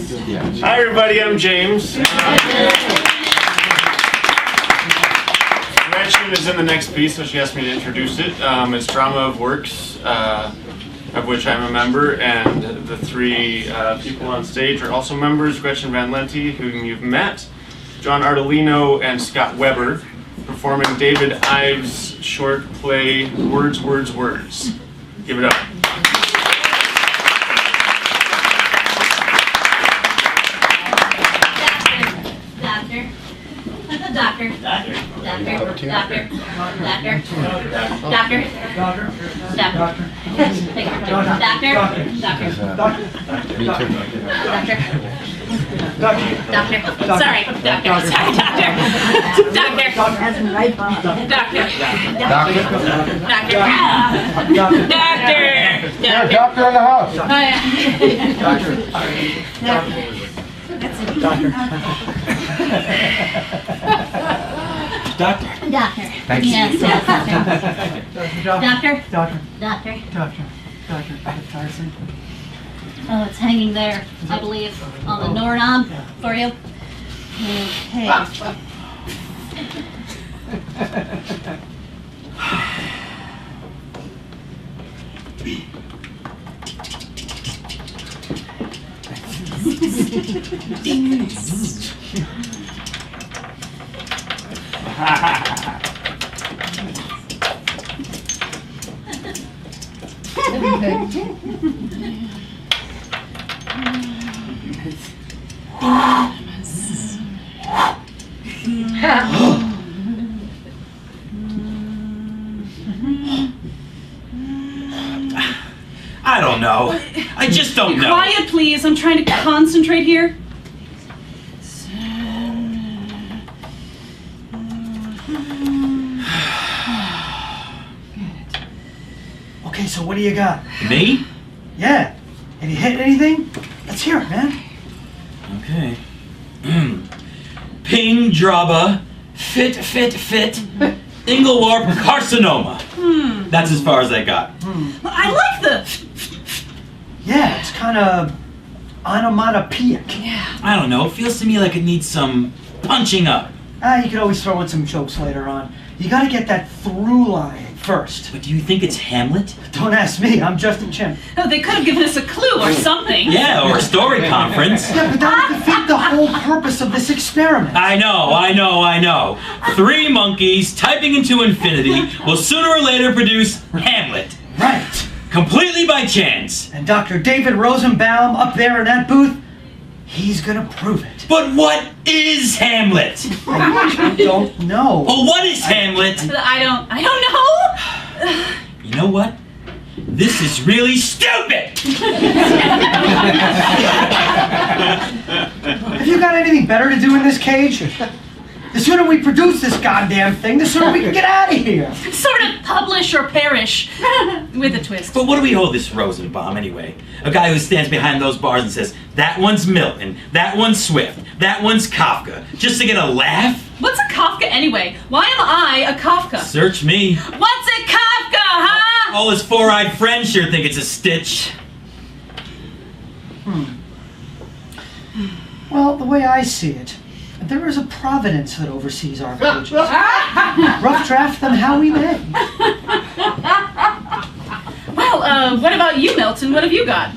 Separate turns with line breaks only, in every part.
Hi everybody, I'm James. Gretchen is in the next piece, so she asked me to introduce it. It's Drama of Works, of which I'm a member, and the three people on stage are also members: Gretchen Van Lente, whom you've met, John Ardolino, and Scott Weber, performing David Ives' short play, Words, Words, Words. Give it up.
Doctor.
Doctor in the house.
Doctor.
Thank you.
Yes,
Doctor. Adaptation.
Oh, it's hanging there, I believe, on the doorknob for you. Okay.
I don't know. I just don't know.
Quiet, please. I'm trying to concentrate here.
Okay, so what do you got?
Me?
Yeah. Have you hit anything? Let's hear it, man.
Okay. Ping Draba, fit, Inglewarp carcinoma. That's as far as I got.
I like the...
Yeah, it's kind of onomatopoeic.
I don't know. It feels to me like it needs some punching up.
You could always throw in some jokes later on. You gotta get that through line first.
But do you think it's Hamlet?
Don't ask me, I'm just a chimp.
Oh, they could have given us a clue or something.
Yeah, or a story conference.
Yeah, but that would defeat the whole purpose of this experiment.
I know. 3 monkeys typing into infinity will sooner or later produce Hamlet.
Right.
Completely by chance.
And Dr. David Rosenbaum up there in that booth, he's gonna prove it.
But what is Hamlet?
I don't know.
Well, what is Hamlet?
I don't know.
You know what? This is really stupid!
Have you got anything better to do in this cage? The sooner we produce this goddamn thing, the sooner we can get out of here.
Sort of publish or perish. With a twist.
But what do we owe this Rosenbaum anyway? A guy who stands behind those bars and says, that one's Milton, that one's Swift, that one's Kafka, just to get a laugh?
What's a Kafka anyway? Why am I a Kafka?
Search me.
What's a Kafka, huh?
All his 4-eyed friends sure think it's a stitch.
Well, the way I see it, there is a providence that oversees our pages. Rough draft them how we may.
Well, what about you, Milton? What have you got?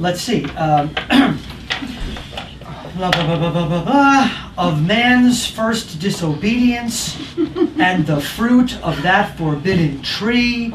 Let's see. Of man's first disobedience, and the fruit of that forbidden tree,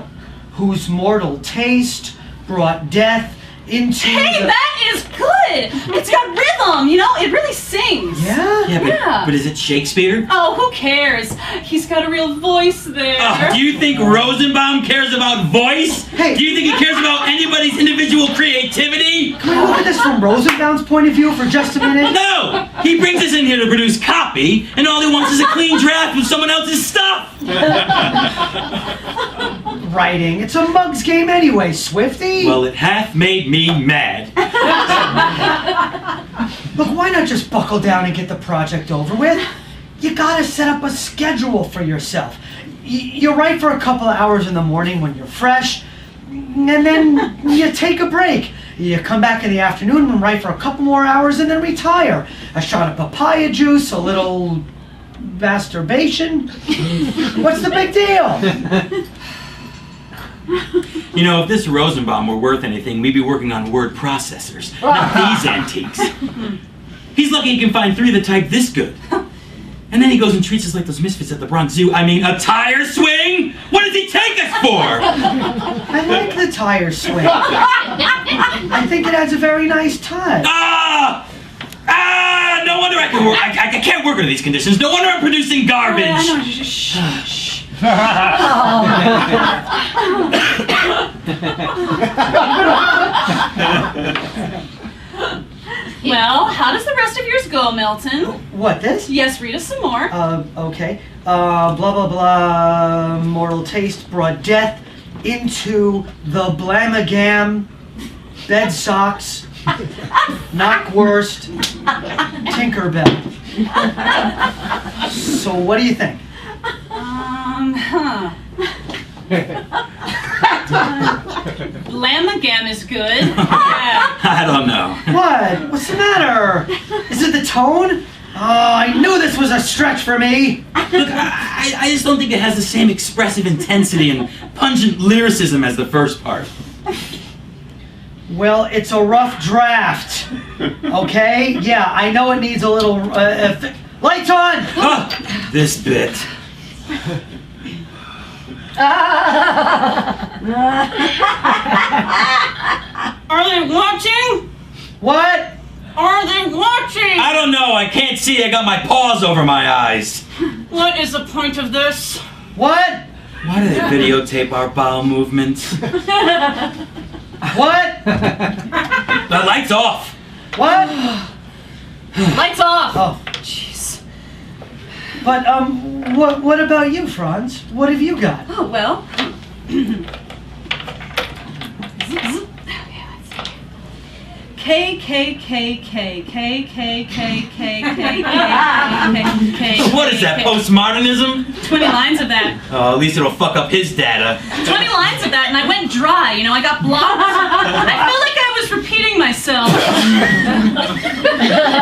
whose mortal taste brought death into
Hey, that is good! It's got rhythm, you know? It really sings.
Yeah?
Yeah.
But is it Shakespeare?
Oh, who cares? He's got a real voice there.
Do you think Rosenbaum cares about voice?
Hey.
Do you think he cares about anybody's individual creativity?
Can we look at this from Rosenbaum's point of view for just a minute?
No! He brings us in here to produce copy, and all he wants is a clean draft of someone else's stuff!
Writing. It's a mug's game anyway, Swifty.
Well, it hath made me mad.
Look, why not just buckle down and get the project over with? You gotta set up a schedule for yourself. You write for a couple of hours in the morning when you're fresh. and then you take a break. You come back in the afternoon and write for a couple more hours and then retire. A shot of papaya juice, a little masturbation. What's the big deal?
You know, if this Rosenbaum were worth anything, we'd be working on word processors, not these antiques. He's lucky he can find 3 that type this good. And then he goes and treats us like those misfits at the Bronx Zoo. I mean, a tire swing? What does he take us for?
I like the tire swing. I think it adds a very nice touch.
No wonder I can work. I can't work under these conditions. No wonder I'm producing garbage.
I know. Shh. Well, how does the rest of yours go, Milton?
What, this?
Yes, read us some more.
Okay. Blah, blah, blah. Mortal taste brought death into the blamagam. Bed socks. Knockwurst. Tinkerbell. So what do you think?
Blamagam is good. Yeah.
I don't know.
What? What's the matter? Is it the tone? Oh, I knew this was a stretch for me.
Look, I just don't think it has the same expressive intensity and pungent lyricism as the first part.
Well, it's a rough draft. Okay? Yeah, I know it needs a little... lights on!
This bit.
Are they watching?
What?
Are they watching?
I don't know. I can't see. I got my paws over my eyes.
What is the point of this?
What?
Why do they videotape our bowel movements?
What?
The light's off.
What?
Lights off.
Oh.
Jeez.
But, what about you, Franz? What have you got?
Oh, well. K K K K K K K K K K K.
What is that, postmodernism?
20 lines of that.
Oh, at least it'll fuck up his data.
20 lines of that, and I went dry. You know, I got blocked. I felt like I was repeating myself.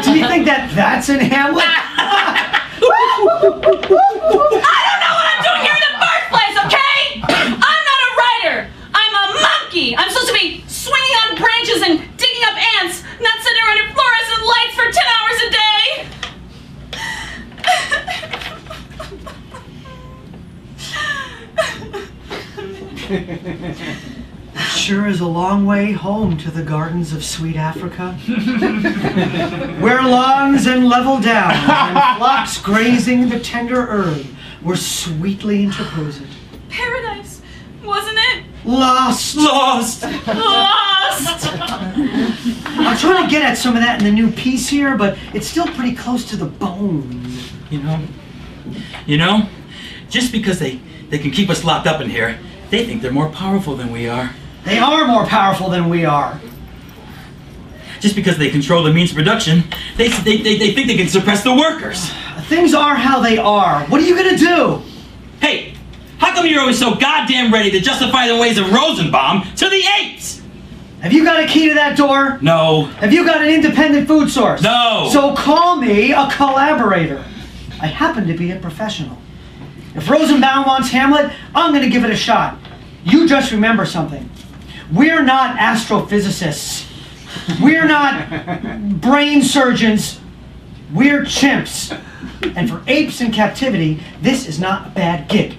Do you think that's in Hamlet?
I don't know what I'm doing here in the first place, okay? I'm not a writer. I'm a monkey. I'm supposed to be swinging on branches and digging up ants, not sitting around in fluorescent lights for 10 hours a day.
Sure is a long way home to the gardens of sweet Africa, where lawns and level downs and flocks grazing the tender herb were sweetly interposed.
Paradise, wasn't it?
Lost.
Lost.
I'm trying to get at some of that in the new piece here, but it's still pretty close to the bone.
You know, just because they can keep us locked up in here, they think they're more powerful than we are.
They are more powerful than we are.
Just because they control the means of production, they think they can suppress the workers.
Things are how they are. What are you gonna do?
Hey, how come you're always so goddamn ready to justify the ways of Rosenbaum to the apes?
Have you got a key to that door?
No.
Have you got an independent food source?
No.
So call me a collaborator. I happen to be a professional. If Rosenbaum wants Hamlet, I'm gonna give it a shot. You just remember something. We're not astrophysicists. We're not brain surgeons. We're chimps. And for apes in captivity, this is not a bad gig.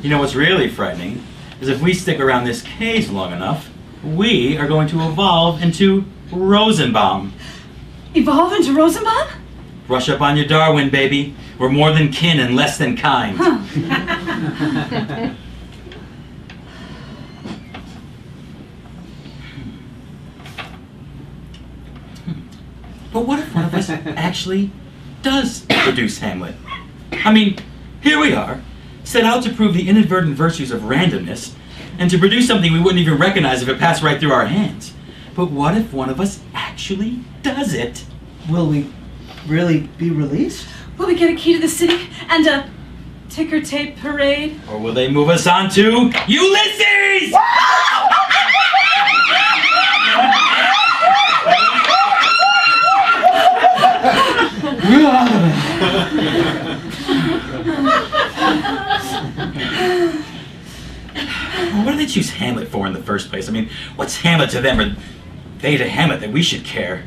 You know what's really frightening is if we stick around this cage long enough, we are going to evolve into Rosenbaum.
Evolve into Rosenbaum?
Brush up on your Darwin, baby. We're more than kin and less than kind.
Huh.
But what if one of us actually does produce Hamlet? I mean, here we are, set out to prove the inadvertent virtues of randomness, and to produce something we wouldn't even recognize if it passed right through our hands. But what if one of us actually does it?
Will we really be released?
Will we get a key to the city and a ticker tape parade?
Or will they move us on to Ulysses? What do they choose Hamlet for in the first place? I mean, what's Hamlet to them, or they to Hamlet, that we should care?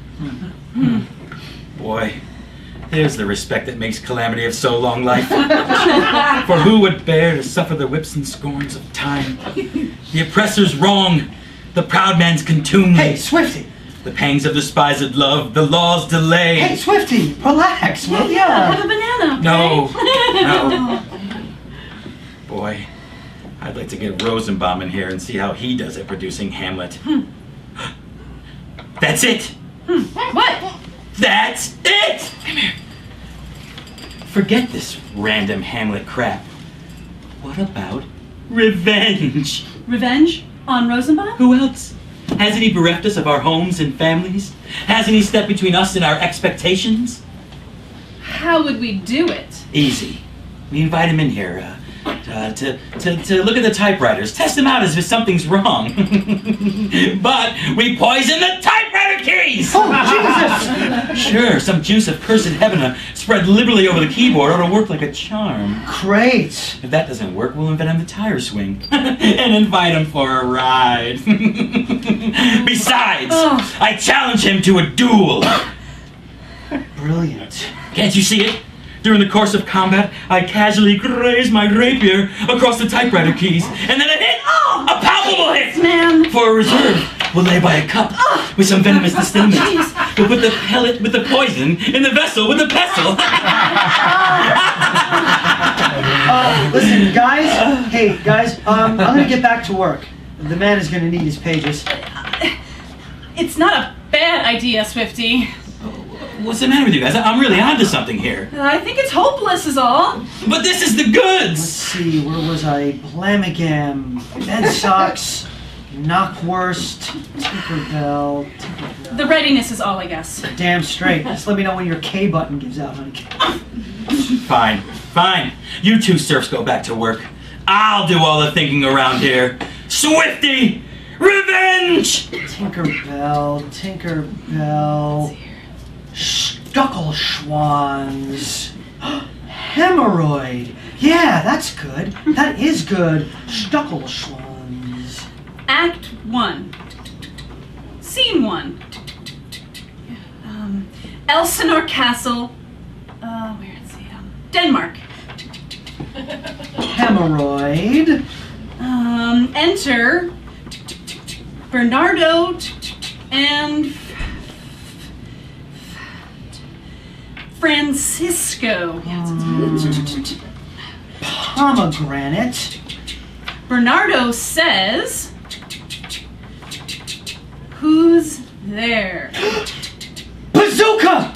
Boy, there's the respect that makes calamity of so long life. For who would bear to suffer the whips and scorns of time? The oppressor's wrong, the proud man's contumely.
Hey, Swifty!
The pangs of despised love, the law's delay.
Hey, Swifty! Relax, will
Yeah,
ya?
have a banana, okay?
No. Boy, I'd like to get Rosenbaum in here and see how he does at producing Hamlet. That's it!
What?
That's it! Come here. Forget this random Hamlet crap. What about revenge?
Revenge? On Rosenbaum?
Who else? Hasn't he bereft us of our homes and families? Hasn't he stepped between us and our expectations?
How would we do it?
Easy. We invite him in here to look at the typewriters, test them out as if something's wrong. But we poison the typewriter keys!
Oh, Jesus!
Sure, some juice of cursed heaven spread liberally over the keyboard ought to work like a charm.
Great!
If that doesn't work, we'll invent him the tire swing and invite him for a ride. Besides, I challenge him to a duel.
Brilliant.
Can't you see it? During the course of combat, I casually graze my rapier across the typewriter keys, and then a hit! A palpable hit!
Man.
For a reserve, we'll lay by a cup with some venomous distillment. We'll put the pellet with the poison in the vessel with the pestle.
Listen, guys. Hey, guys. I'm gonna get back to work. The man is gonna need his pages.
It's not a bad idea, Swifty.
What's the matter with you guys? I'm really onto something here.
I think it's hopeless is all.
But this is the
Let's
goods!
see, where was I? Blamigam, bed socks, knockwurst, Tinkerbell.
The readiness is all, I guess.
Damn straight. Just let me know when your K button gives out, honey.
Fine, fine. You two serfs go back to work. I'll do all the thinking around here. Swifty! Revenge!
Tinkerbell, Tinkerbell. Stuckelschwans. Hemorrhoid. Yeah, that's good. That is good. Stuckelschwans.
Act 1. Scene 1. Elsinore Castle. Where is he? Denmark.
Hemorrhoid.
Enter Bernardo and Francisco.
Pomegranate.
Bernardo says, "Who's there?"
Bazooka!